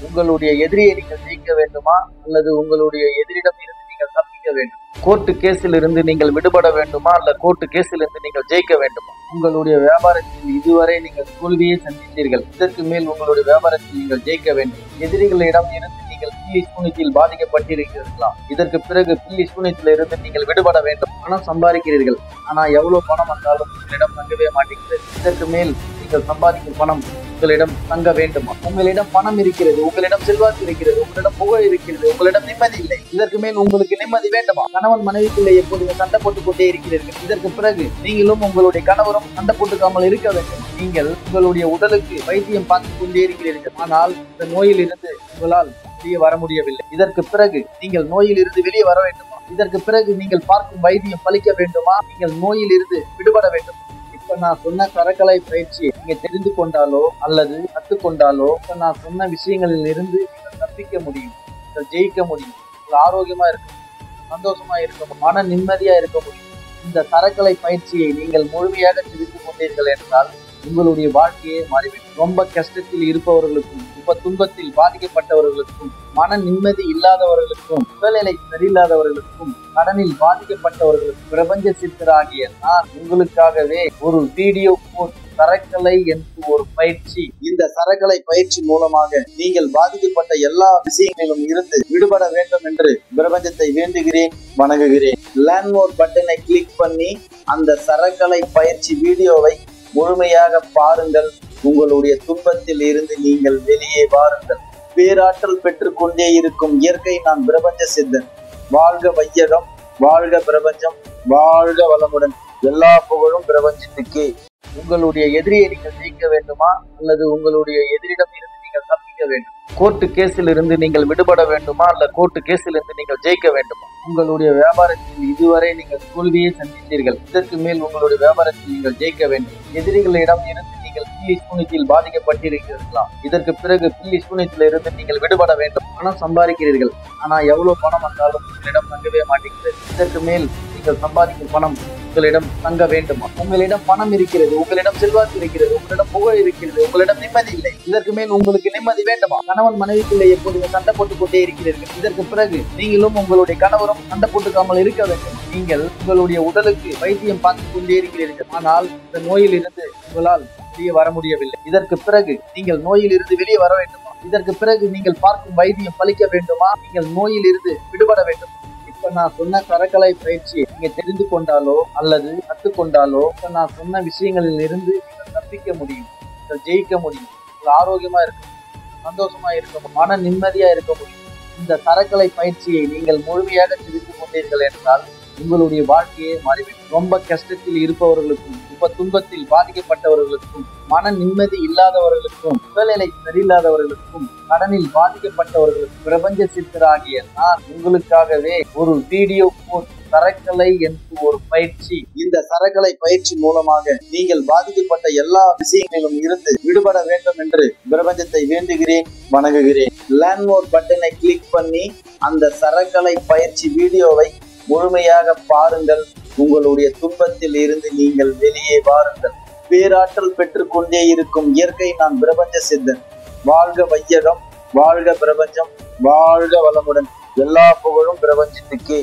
உங்களுடைய எதிரியை நீங்கள் ஜெயிக்க வேண்டுமா அல்லது உங்களுடைய எதிரிடம் இருந்து நீங்கள் தப்பிக்க வேண்டும்? கோர்ட்டு கேஸில் இருந்து நீங்கள் விடுபட வேண்டுமா அல்ல கோர்ட்டு கேஸில் இருந்து நீங்கள் ஜெயிக்க வேண்டுமா? உங்களுடைய வியாபாரத்தில் இதுவரை நீங்கள் தோல்வியை சந்தித்தீர்கள். இதற்கு மேல் உங்களுடைய வியாபாரத்தில் நீங்கள் ஜெயிக்க வேண்டும். எதிரிகளிடம் இருந்து நீங்கள் பில்லி சூனியத்தில் பாதிக்கப்பட்டிருக்கிறீர்களா? இதற்கு பிறகு பில்லி சூனியத்தில் இருந்து நீங்கள் விடுபட வேண்டும். பணம் சம்பாதிக்கிறீர்கள், ஆனா எவ்வளவு பணம் வந்தாலும் உங்களிடம் தங்கவே மாட்டேங்கிறது. இதற்கு மேல் நீங்கள் சம்பாதிக்கும் பணம் உங்களிடம் தங்க வேண்டுமா? உங்களிடம் பணம் இருக்கிறது, உங்களிடம் செல்வாக்கு இருக்கிறது, உங்களிடம் புகழ் இருக்கிறது, உங்களிடம் நிம்மதி இல்லை. இதற்கு மேல் உங்களுக்கு நிம்மதி வேண்டுமா? கணவன் மனைவிக்குள்ளே எப்போதுமே சண்டை போட்டுக் கொண்டே இருக்கிறீர்கள். இதற்கு பிறகு நீங்களும் உங்களுடைய கணவரும் சண்டை போட்டுக்காமல் இருக்க வேண்டும். நீங்கள் உங்களுடைய உடலுக்கு வைத்தியம் பார்த்துக் கொண்டே இருக்கிறீர்கள், ஆனால் இந்த நோயில் இருந்து உங்களால் வெளியே வர முடியவில்லை. இதற்கு பிறகு நீங்கள் நோயில் இருந்து வெளியே வர வேண்டுமா? இதற்கு பிறகு நீங்கள் பார்க்கும் வைத்தியம் பலிக்க வேண்டுமா? நீங்கள் நோயில் இருந்து விடுபட வேண்டும். இப்ப நான் சொன்ன கரக்கலை பயிற்சி நீங்க தெரிந்து கொண்டாலோ அல்லது கற்றுக்கொண்டாலோ நான் சொன்ன விஷயங்களில் இருந்து நீங்கள் தப்பிக்க முடியும், நீங்கள் ஜெயிக்க முடியும், ஆரோக்கியமா இருக்க முடியும், சந்தோஷமா இருக்க முடியும், மன நிம்மதியா இருக்க முடியும். இந்த கரக்கலை பயிற்சியை நீங்கள் முழுமையாக தெரிந்து கொண்டீர்கள் என்றால் உங்களுடைய வாழ்க்கையே மாறிவிடும். ரொம்ப கஷ்டத்தில் இருப்பவர்களுக்கும், ரொம்ப துன்பத்தில் பாதிக்கப்பட்டவர்களுக்கும், மன நிம்மதி இல்லாதவர்களுக்கும், உடல்நிலை சரியில்லாதவர்களுக்கும், கடனில் பாதிக்கப்பட்டவர்களுக்கும் பிரபஞ்ச சித்தராகிய நான் உங்களுக்காகவே ஒரு வீடியோ கோர்ஸ் சரக்கலை என்று ஒரு பயிற்சி. இந்த சரக்கலை பயிற்சி மூலமாக நீங்கள் பாதிக்கப்பட்ட எல்லா விஷயங்களிலும் இருந்து விடுபட வேண்டும் என்று பிரபஞ்சத்தை வேண்டுகிறேன், வணங்குகிறேன். லேர்ன் மோர் பட்டனை கிளிக் பண்ணி அந்த சரக்கலை பயிற்சி வீடியோவை முழுமையாக பாருங்கள். உங்களுடைய துன்பத்தில் இருந்து நீங்கள் வெளியே வாருங்கள். பேராற்றல் பெற்றுக்கொண்டே இருக்கும் இயற்கை நான் பிரபஞ்ச சித்தன். வாழ்க வையகம், வாழ்க பிரபஞ்சம், வாழ்க வளமுடன். எல்லா புகழும் பிரபஞ்சத்துக்கே. உங்களுடைய எதிரியை நீங்கள் ஜெயிக்க வேண்டுமா அல்லது உங்களுடைய எதிரிடம் இருந்து நீங்கள் தப்பிக்க வேண்டும்? கோர்ட்டு கேஸில் இருந்து நீங்கள் விடுபட வேண்டுமா அல்ல கோர்ட்டு கேஸில் இருந்து நீங்கள் ஜெயிக்க வேண்டுமா? உங்களுடைய வியாபாரத்தில் இதுவரை நீங்கள் தோல்வியை சந்தித்தீர்கள். இதற்கு மேல் உங்களுடைய வியாபாரத்தில் நீங்கள் ஜெயிக்க வேண்டும். எதிரிகளிடம் இருந்து நீங்கள் பில்லி சூனியத்தில் பாதிக்கப்பட்டிருக்கிறீர்களா? இதற்கு பிறகு பில்லி சூனியத்தில் இருந்து நீங்கள் விடுபட வேண்டும். பணம் சம்பாதிக்கிறீர்கள், ஆனா எவ்வளவு பணம் வந்தாலும் உங்களிடம் தங்கவே மாட்டேங்கிறது. இதற்கு மேல் நீங்கள் சம்பாதிக்கும் பணம் உங்களிடம் தங்க வேண்டுமா? உங்களிடம் பணம் இருக்கிறது, உங்களிடம் செல்வாக்கு இருக்கிறது, உங்களிடம் புகழ் இருக்கிறது, உங்களிடம் நிம்மதி இல்லை. இதற்கு மேல் உங்களுக்கு நிம்மதி வேண்டுமா? கணவன் மனைவிக்குள்ளே எப்போதுமே சண்டை போட்டுக் கொண்டே இருக்கிறீர்கள். இதற்கு பிறகு நீங்களும் உங்களுடைய கணவரும் சண்டை போட்டுக்காமல் இருக்க வேண்டும். நீங்கள் உங்களுடைய உடலுக்கு வைத்தியம் பார்த்துக் கொண்டே இருக்கிறீர்கள், ஆனால் இந்த நோயில் இருந்து உங்களால் வெளியே வர முடியவில்லை. இதற்கு பிறகு நீங்கள் நோயில் இருந்து வெளியே வர வேண்டுமா? இதற்கு பிறகு நீங்கள் பார்க்கும் வைத்தியம் பலிக்க வேண்டுமா? நீங்கள் நோயில் இருந்து விடுபட வேண்டும். இப்ப நான் சொன்ன கரக்கலை பயிற்சி நீங்க தெரிந்து கொண்டாலோ அல்லது கற்றுக்கொண்டாலோ நான் சொன்ன விஷயங்களில் இருந்து நீங்கள் தப்பிக்க முடியும், நீங்கள் ஜெயிக்க முடியும், ஆரோக்கியமா இருக்க முடியும், சந்தோஷமா இருக்க முடியும், மன நிம்மதியா இருக்க முடியும். இந்த கரக்கலை பயிற்சியை நீங்கள் முழுமையாக தெரிந்து கொண்டீர்கள் என்றால் உங்களுடைய வாழ்க்கையே மாறிவிடும். ரொம்ப கஷ்டத்தில் இருப்பவர்களுக்கும், ரொம்ப துன்பத்தில் பாதிக்கப்பட்டவர்களுக்கும், மன நிம்மதி இல்லாதவர்களுக்கும், உடல்நிலை சரியில்லாதவர்களுக்கும், கடனில் பாதிக்கப்பட்டவர்களுக்கும் பிரபஞ்ச சித்தராகிய நான் உங்களுக்காகவே ஒரு வீடியோ கோர்ஸ் சரக்கலை என்று ஒரு பயிற்சி. இந்த சரக்கலை பயிற்சி மூலமாக நீங்கள் பாதிக்கப்பட்ட எல்லா விஷயங்களிலும் இருந்து விடுபட வேண்டும் என்று பிரபஞ்சத்தை வேண்டுகிறேன், வணங்குகிறேன். லேர்ன் மோர் பட்டனை கிளிக் பண்ணி அந்த சரக்கலை பயிற்சி வீடியோவை முழுமையாக பாருங்கள். உங்களுடைய துன்பத்தில் இருந்து நீங்கள் வெளியே வாருங்கள். பேராற்றல் பெற்றுக்கொண்டே இருக்கும் இயற்கை நான் பிரபஞ்ச சித்தன். வாழ்க வையகம், வாழ்க பிரபஞ்சம், வாழ்க வளமுடன். எல்லா புகழும் பிரபஞ்சத்துக்கே.